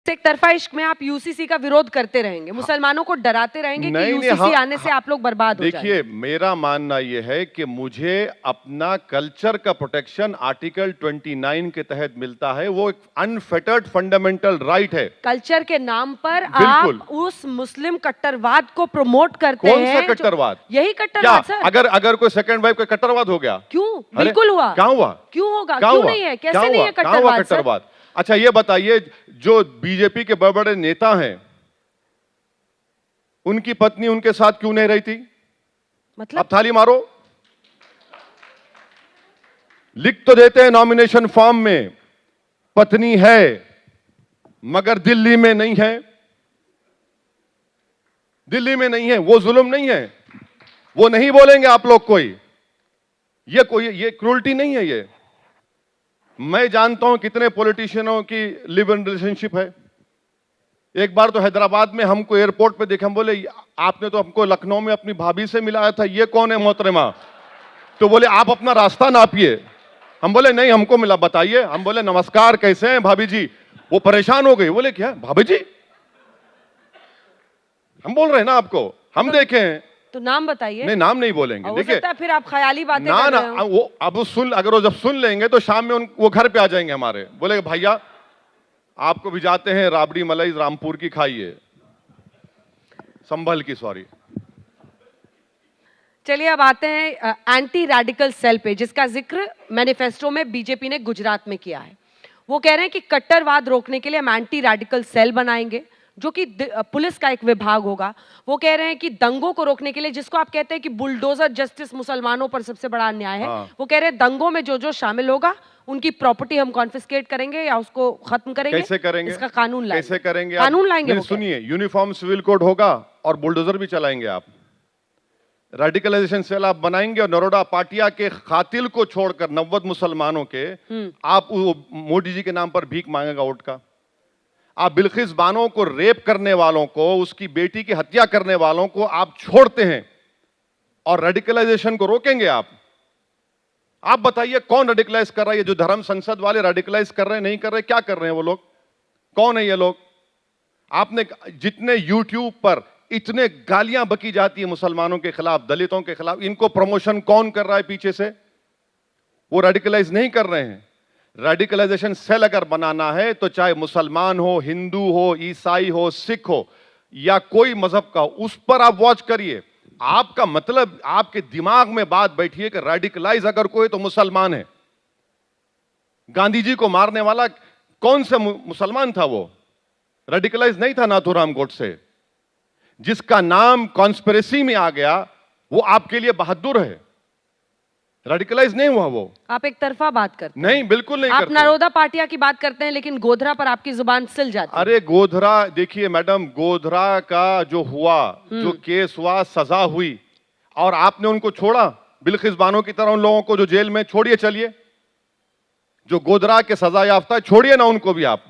एक तरफा इश्क में आप यूसीसी का विरोध करते रहेंगे, मुसलमानों को डराते रहेंगे कि यूसीसी आने से आप लोग बर्बाद हो जाएंगे। देखिए, मेरा मानना यह है कि मुझे अपना कल्चर का प्रोटेक्शन आर्टिकल 29 के तहत मिलता है। वो एक अनफेटर्ड फंडामेंटल राइट है। कल्चर के नाम पर आप उस मुस्लिम कट्टरवाद को प्रमोट करते हैं। कौन सा कट्टरवाद? यही कट्टरवाद सर। अगर कोई सेकंड वाइफ का कट्टरवाद हो गया? क्यों? बिल्कुल हुआ। क्या हुआ? क्यों होगा? क्यों नहीं है? कैसे नहीं है कट्टरवाद? अच्छा ये बताइए, जो बीजेपी के बड़े बड़े नेता हैं, उनकी पत्नी उनके साथ क्यों नहीं रही थी? मतलब? अब थाली मारो। लिख तो देते हैं नॉमिनेशन फॉर्म में, पत्नी है मगर दिल्ली में नहीं है। दिल्ली में नहीं है, वो जुल्म नहीं है, वो नहीं बोलेंगे आप लोग कोई ये क्रूरटी नहीं है। ये मैं जानता हूं कितने पॉलिटिशियनों की लिव इन रिलेशनशिप है। एक बार तो हैदराबाद में हमको एयरपोर्ट पे देखे, हम बोले आपने तो हमको लखनऊ में अपनी भाभी से मिलाया था, ये कौन है मोहतरमा? तो बोले आप अपना रास्ता नापिए। हम बोले नहीं, हमको मिला, बताइए। हम बोले नमस्कार, कैसे हैं भाभी जी? वो परेशान हो गई, बोले क्या भाभी जी? हम बोल रहे हैं ना आपको, हम देखे हैं। तो नाम बताइए। नहीं, नाम नहीं बोलेंगे। देखिए फिर आप ख्याली बातें ना कर ना रहे हो। वो अब अगर वो जब सुन लेंगे तो शाम में वो घर पे आ जाएंगे हमारे, बोले भैया आपको भी जाते हैं राबड़ी मलाई रामपुर की खाइए, संभल की, सॉरी। चलिए अब आते हैं एंटी रेडिकल सेल पे, जिसका जिक्र मैनिफेस्टो में बीजेपी ने गुजरात में किया है। वो कह रहे हैं कि कट्टरवाद रोकने के लिए हम एंटी रेडिकल सेल बनाएंगे, जो कि पुलिस का एक विभाग होगा। वो कह रहे हैं कि दंगों को रोकने के लिए, जिसको आप कहते हैं कि बुलडोजर जस्टिस मुसलमानों पर सबसे बड़ा अन्याय है, वो कह रहे हैं दंगों में जो जो शामिल होगा उनकी प्रॉपर्टी हम कॉन्फिस्केट करेंगे या उसको खत्म करेंगे। कैसे करेंगे? इसका कानून लाएंगे। कैसे करेंगे? कानून लाएंगे। सुनिए, यूनिफॉर्म सिविल कोड होगा और बुलडोजर भी चलाएंगे आप। रेडिकलाइजेशन सेल आप बनाएंगे और नरोडा पाटिया के कातिल को छोड़कर 90 मुसलमानों के आप मोदी जी के नाम पर भीख मांगेगा वोट का। आप बिल्किस बानो को रेप करने वालों को, उसकी बेटी की हत्या करने वालों को आप छोड़ते हैं और रेडिकलाइजेशन को रोकेंगे आप बताइए कौन रेडिकलाइज कर रहा है? ये जो धर्म संसद वाले रेडिकलाइज कर रहे हैं, नहीं कर रहे, क्या कर रहे हैं वो लोग? कौन है ये लोग? आपने जितने यूट्यूब पर इतने गालियां बकी जाती है मुसलमानों के खिलाफ, दलितों के खिलाफ, इनको प्रमोशन कौन कर रहा है पीछे से? वो रेडिकलाइज नहीं कर रहे हैं। रेडिकलाइजेशन सेल अगर बनाना है तो चाहे मुसलमान हो, हिंदू हो, ईसाई हो, सिख हो या कोई मजहब का, उस पर आप वॉच करिए। आपका मतलब, आपके दिमाग में बात बैठी है कि रेडिकलाइज अगर कोई तो मुसलमान है। गांधी जी को मारने वाला कौन सा मुसलमान था? वो रेडिकलाइज नहीं था नाथूराम गोडसे। जिसका नाम कॉन्स्पिरेसी में आ गया वो आपके लिए बहादुर है, रेडिकलाइज नहीं हुआ वो। आप एक तरफा बात करते हैं। नहीं, बिल्कुल नहीं आप करते। नरोदा पाटिया की बात करते हैं लेकिन गोधरा पर आपकी जुबान सिल जाती है। अरे गोधरा, देखिए मैडम, गोधरा का जो हुआ, जो केस हुआ, सजा हुई और आपने उनको छोड़ा बिल्किस बानो की तरह। उन लोगों को जो जेल में, छोड़िए, चलिए। जो गोधरा के सजा याफ्ता, छोड़िए ना उनको भी। आप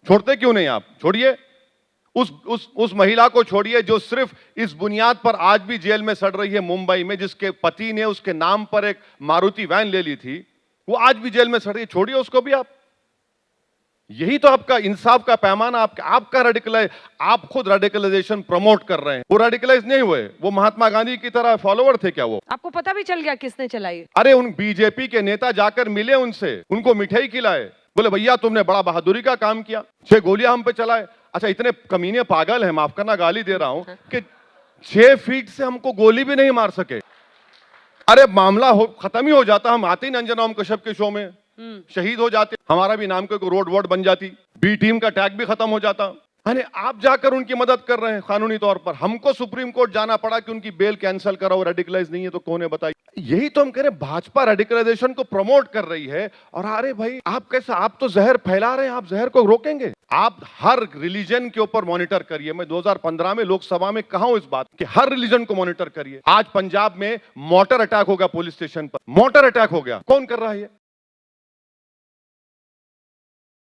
छोड़ते क्यों नहीं? आप छोड़िए उस महिला को, छोड़िए जो सिर्फ इस बुनियाद पर आज भी जेल में सड़ रही है मुंबई में, जिसके पति ने उसके नाम पर एक मारुति वैन ले ली थी, वो आज भी जेल में सड़ रही है। छोड़िए उसको भी आप। यही तो आपका इंसाफ का पैमाना, आपका रेडिकलाइज, आप खुद रेडिकलाइजेशन प्रमोट कर रहे हैं। वो रेडिकलाइज नहीं हुए, वो महात्मा गांधी की तरह फॉलोवर थे क्या? वो आपको पता भी चल गया किसने चलाई? अरे उन बीजेपी के नेता जाकर मिले उनसे, उनको मिठाई खिलाए, बोले भैया तुमने बड़ा बहादुरी का काम किया, 6 गोलियां हम पे चलाए। अच्छा, इतने कमीने पागल हैं, माफ करना गाली दे रहा हूं, कि 6 फीट से हमको गोली भी नहीं मार सके। अरे मामला खत्म ही हो जाता। हम आते ही अंजनाम कश्यप के शो में, शहीद हो जाते, हमारा भी नाम कोई रोड वोड बन जाती, बी टीम का टैग भी खत्म हो जाता। अरे आप जाकर उनकी मदद कर रहे हैं कानूनी तौर पर। हमको सुप्रीम कोर्ट जाना पड़ा कि उनकी बेल कैंसिल कराओ, रेडिकलाइज नहीं है तो कौन है बताइए? यही तो हम कह रहे हैं, भाजपा रेडिकलाइजेशन को प्रमोट कर रही है। और अरे भाई, आप कैसा, आप तो जहर फैला रहे हैं, आप जहर को रोकेंगे? आप हर रिलीजन के ऊपर मॉनिटर करिए। मैं 2015 में लोकसभा में कहा हूं इस बात कि हर रिलीजन को मॉनिटर करिए। आज पंजाब में मोटर अटैक हो गया, पुलिस स्टेशन पर मोटर अटैक हो गया, कौन कर रहा है?